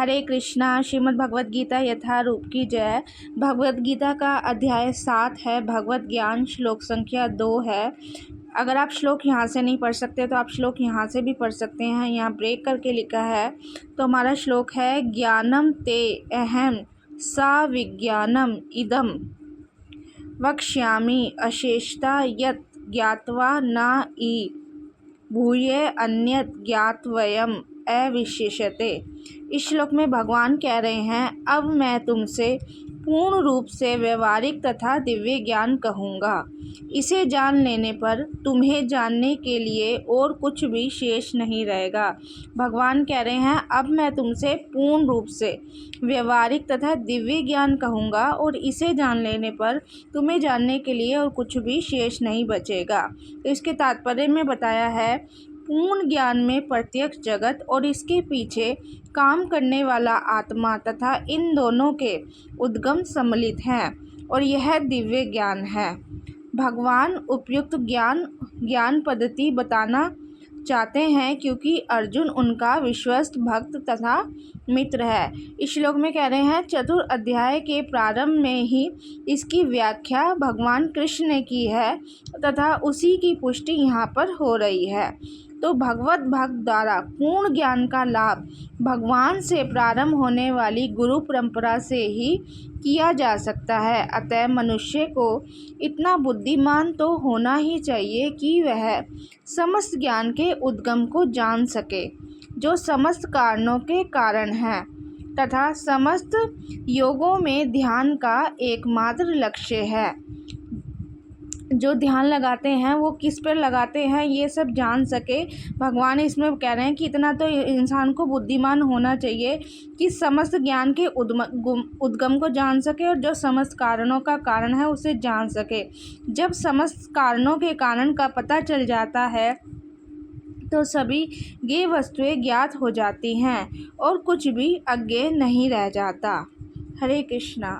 हरे कृष्णा। श्रीमद् भगवद गीता यथारूप की जय। भगवद गीता का अध्याय 7 है। भगवत ज्ञान श्लोक संख्या 2 है। अगर आप श्लोक यहाँ से नहीं पढ़ सकते तो आप श्लोक यहाँ से भी पढ़ सकते हैं। यहाँ ब्रेक करके लिखा है। तो हमारा श्लोक है, ज्ञानम ते अहम सा विज्ञानम इदम वक्ष्यामि अशेषता यत् ज्ञात्वा न इ भूये अन्यत् ज्ञातव्यम अविशेषते। इस श्लोक में भगवान कह रहे हैं, अब मैं तुमसे पूर्ण रूप से व्यवहारिक तथा दिव्य ज्ञान कहूँगा। इसे जान लेने पर तुम्हें जानने के लिए और कुछ भी शेष नहीं रहेगा। भगवान कह रहे हैं, अब मैं तुमसे पूर्ण रूप से व्यवहारिक तथा दिव्य ज्ञान कहूँगा और इसे जान लेने पर तुम्हें जानने के लिए और कुछ भी शेष नहीं बचेगा। तो इसके तात्पर्य में बताया है, पूर्ण ज्ञान में प्रत्यक्ष जगत और इसके पीछे काम करने वाला आत्मा तथा इन दोनों के उद्गम सम्मिलित हैं और यह दिव्य ज्ञान है। भगवान उपयुक्त ज्ञान पद्धति बताना चाहते हैं क्योंकि अर्जुन उनका विश्वस्त भक्त तथा मित्र है। इस श्लोक में कह रहे हैं, चतुर्थ अध्याय के प्रारंभ में ही इसकी व्याख्या भगवान कृष्ण ने की है तथा उसी की पुष्टि यहाँ पर हो रही है। तो भगवत भक्त द्वारा पूर्ण ज्ञान का लाभ भगवान से प्रारंभ होने वाली गुरु परंपरा से ही किया जा सकता है। अतः मनुष्य को इतना बुद्धिमान तो होना ही चाहिए कि वह समस्त ज्ञान के उद्गम को जान सके, जो समस्त कारणों के कारण है तथा समस्त योगों में ध्यान का एकमात्र लक्ष्य है। जो ध्यान लगाते हैं वो किस पर लगाते हैं ये सब जान सके। भगवान इसमें कह रहे हैं कि इतना तो इंसान को बुद्धिमान होना चाहिए कि समस्त ज्ञान के उद्गम को जान सके और जो समस्त कारणों का कारण है उसे जान सके। जब समस्त कारणों के कारण का पता चल जाता है तो सभी ज्ञेय वस्तुएं ज्ञात हो जाती हैं और कुछ भी अज्ञेय नहीं रह जाता। हरे कृष्णा।